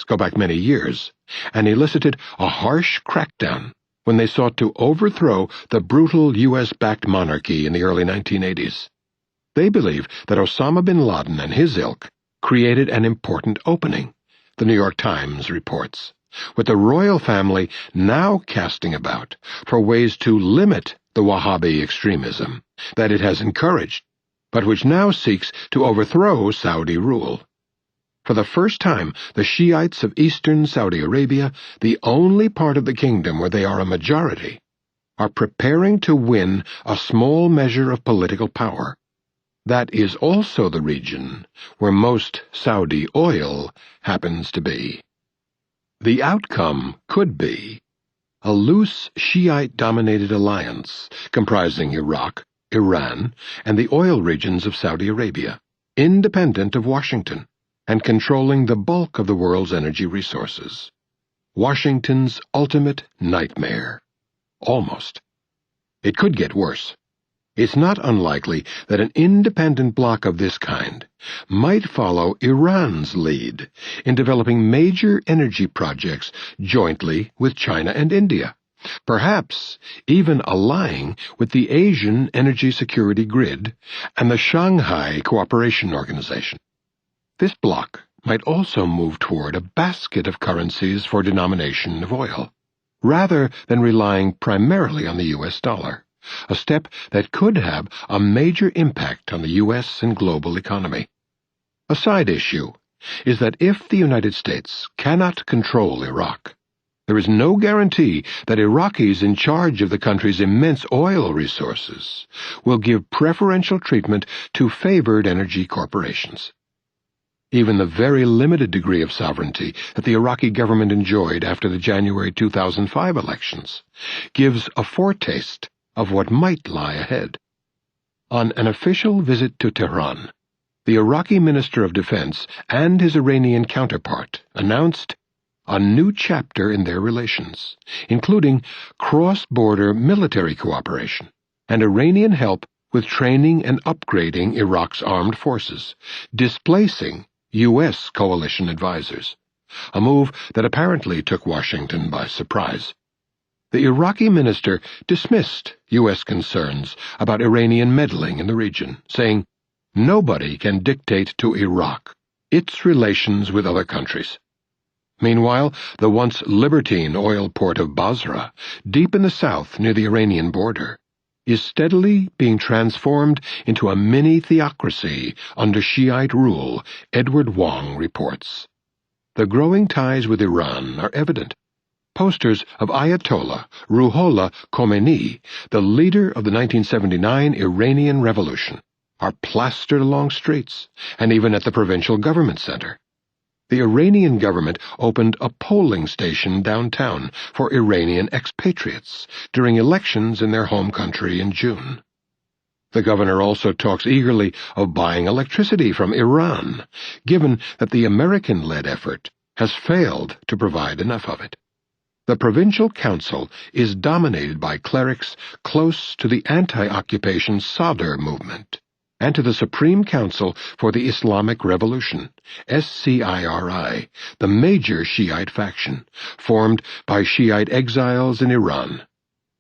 go back many years, and elicited a harsh crackdown when they sought to overthrow the brutal U.S.-backed monarchy in the early 1980s. They believe that Osama bin Laden and his ilk created an important opening, the New York Times reports, with the royal family now casting about for ways to limit the Wahhabi extremism that it has encouraged, but which now seeks to overthrow Saudi rule. For the first time, the Shiites of eastern Saudi Arabia, the only part of the kingdom where they are a majority, are preparing to win a small measure of political power. That is also the region where most Saudi oil happens to be. The outcome could be a loose Shiite-dominated alliance comprising Iraq, Iran, and the oil regions of Saudi Arabia, independent of Washington, and controlling the bulk of the world's energy resources. Washington's ultimate nightmare. Almost. It could get worse. It's not unlikely that an independent bloc of this kind might follow Iran's lead in developing major energy projects jointly with China and India, perhaps even allying with the Asian Energy Security Grid and the Shanghai Cooperation Organization. This bloc might also move toward a basket of currencies for denomination of oil, rather than relying primarily on the U.S. dollar. A step that could have a major impact on the U.S. and global economy. A side issue is that if the United States cannot control Iraq, there is no guarantee that Iraqis in charge of the country's immense oil resources will give preferential treatment to favored energy corporations. Even the very limited degree of sovereignty that the Iraqi government enjoyed after the January 2005 elections gives a foretaste of what might lie ahead. On an official visit to Tehran, the Iraqi Minister of Defense and his Iranian counterpart announced a new chapter in their relations, including cross-border military cooperation and Iranian help with training and upgrading Iraq's armed forces, displacing U.S. coalition advisors, a move that apparently took Washington by surprise. The Iraqi minister dismissed U.S. concerns about Iranian meddling in the region, saying, "Nobody can dictate to Iraq its relations with other countries." Meanwhile, the once libertine oil port of Basra, deep in the south near the Iranian border, is steadily being transformed into a mini-theocracy under Shiite rule, Edward Wong reports. The growing ties with Iran are evident. Posters of Ayatollah Ruhollah Khomeini, the leader of the 1979 Iranian Revolution, are plastered along streets and even at the provincial government center. The Iranian government opened a polling station downtown for Iranian expatriates during elections in their home country in June. The governor also talks eagerly of buying electricity from Iran, given that the American-led effort has failed to provide enough of it. The provincial council is dominated by clerics close to the anti-occupation Sadr movement and to the Supreme Council for the Islamic Revolution, SCIRI, the major Shiite faction, formed by Shiite exiles in Iran.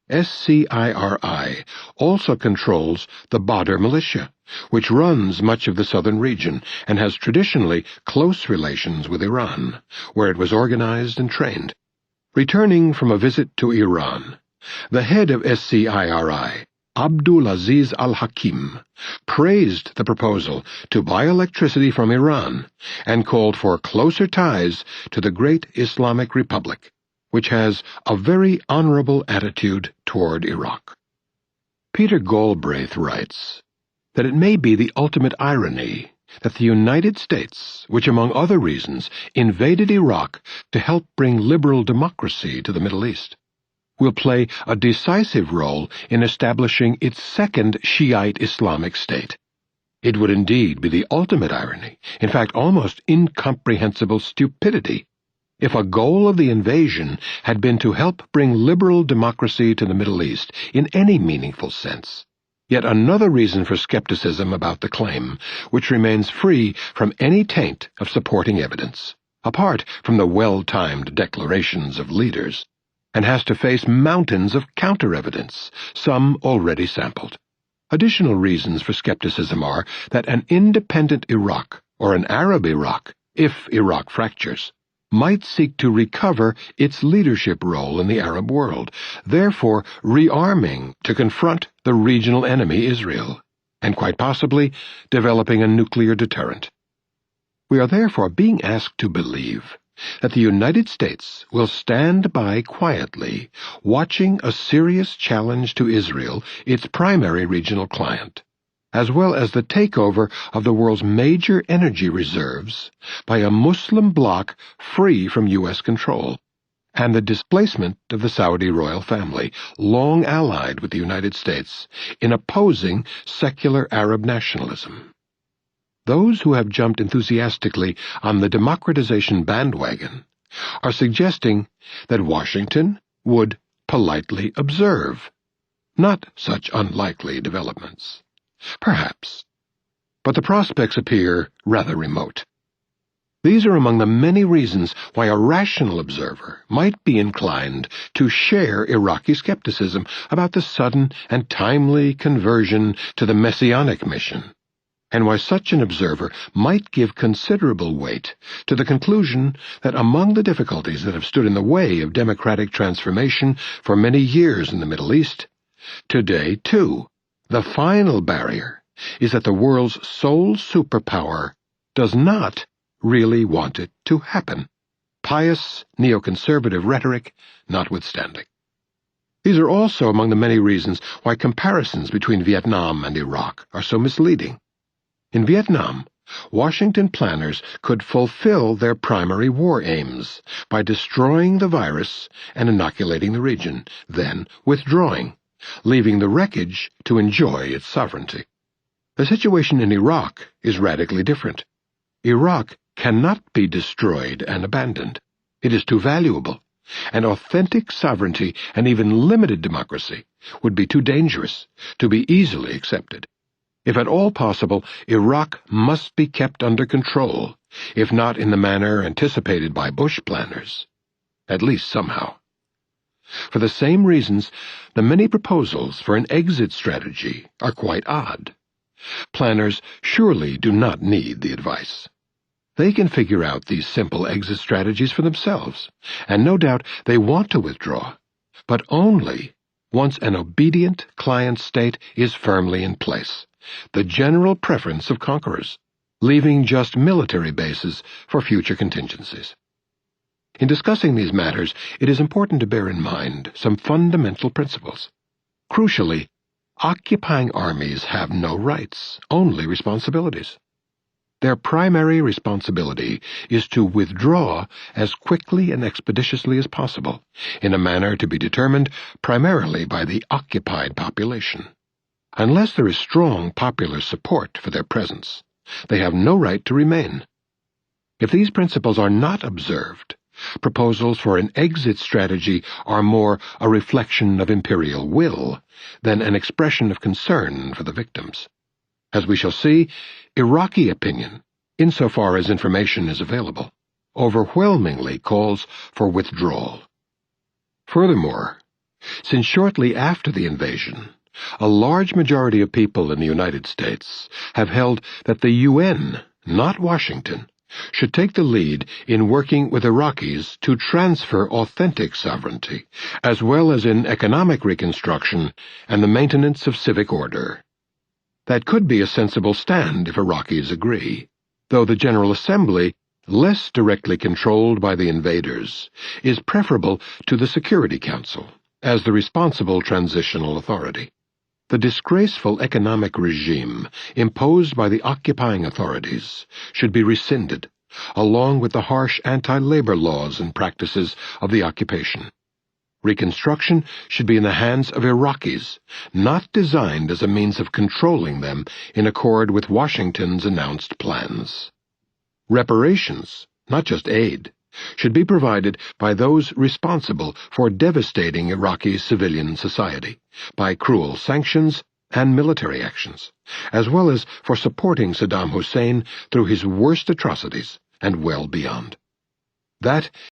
SCIRI also controls the Badr militia, which runs much of the southern region and has traditionally close relations with Iran, where it was organized and trained. Returning from a visit to Iran, the head of SCIRI, Abdulaziz al-Hakim, praised the proposal to buy electricity from Iran and called for closer ties to the great Islamic Republic, which has a very honorable attitude toward Iraq. Peter Galbraith writes that it may be the ultimate irony that the United States, which among other reasons invaded Iraq to help bring liberal democracy to the Middle East, will play a decisive role in establishing its second Shiite Islamic state. It would indeed be the ultimate irony, in fact almost incomprehensible stupidity, if a goal of the invasion had been to help bring liberal democracy to the Middle East in any meaningful sense. Yet another reason for skepticism about the claim, which remains free from any taint of supporting evidence. apart from the well-timed declarations of leaders, and has to face mountains of counter-evidence, some already sampled. Additional reasons for skepticism are that an independent Iraq, or an Arab Iraq, if Iraq fractures, might seek to recover its leadership role in the Arab world, therefore rearming to confront the regional enemy Israel, and quite possibly developing a nuclear deterrent. We are therefore being asked to believe that the United States will stand by quietly, watching a serious challenge to Israel, its primary regional client, as well as the takeover of the world's major energy reserves by a Muslim bloc free from U.S. control, and the displacement of the Saudi royal family, long allied with the United States, in opposing secular Arab nationalism. Those who have jumped enthusiastically on the democratization bandwagon are suggesting that Washington would politely observe not such unlikely developments. Perhaps. But the prospects appear rather remote. These are among the many reasons why a rational observer might be inclined to share Iraqi skepticism about the sudden and timely conversion to the messianic mission, and why such an observer might give considerable weight to the conclusion that among the difficulties that have stood in the way of democratic transformation for many years in the Middle East, today, too, the final barrier is that the world's sole superpower does not really want it to happen, pious neoconservative rhetoric notwithstanding. These are also among the many reasons why comparisons between Vietnam and Iraq are so misleading. In Vietnam, Washington planners could fulfill their primary war aims by destroying the virus and inoculating the region, then withdrawing, leaving the wreckage to enjoy its sovereignty. The situation in Iraq is radically different. Iraq cannot be destroyed and abandoned. It is too valuable, and authentic sovereignty and even limited democracy would be too dangerous to be easily accepted. If at all possible, Iraq must be kept under control, if not in the manner anticipated by Bush planners, at least somehow. For the same reasons, the many proposals for an exit strategy are quite odd. Planners surely do not need the advice. They can figure out these simple exit strategies for themselves, and no doubt they want to withdraw, but only once an obedient client state is firmly in place, the general preference of conquerors, leaving just military bases for future contingencies. In discussing these matters, it is important to bear in mind some fundamental principles. Crucially, occupying armies have no rights, only responsibilities. Their primary responsibility is to withdraw as quickly and expeditiously as possible, in a manner to be determined primarily by the occupied population. Unless there is strong popular support for their presence, they have no right to remain. If these principles are not observed, proposals for an exit strategy are more a reflection of imperial will than an expression of concern for the victims. As we shall see, Iraqi opinion, insofar as information is available, overwhelmingly calls for withdrawal. Furthermore, since shortly after the invasion, a large majority of people in the United States have held that the UN, not Washington, should take the lead in working with Iraqis to transfer authentic sovereignty, as well as in economic reconstruction and the maintenance of civic order. That could be a sensible stand if Iraqis agree, though the General Assembly, less directly controlled by the invaders, is preferable to the Security Council as the responsible transitional authority. The disgraceful economic regime imposed by the occupying authorities should be rescinded, along with the harsh anti-labor laws and practices of the occupation. Reconstruction should be in the hands of Iraqis, not designed as a means of controlling them in accord with Washington's announced plans. Reparations, not just aid, should be provided by those responsible for devastating Iraqi civilian society by cruel sanctions and military actions, as well as for supporting Saddam Hussein through his worst atrocities and well beyond. That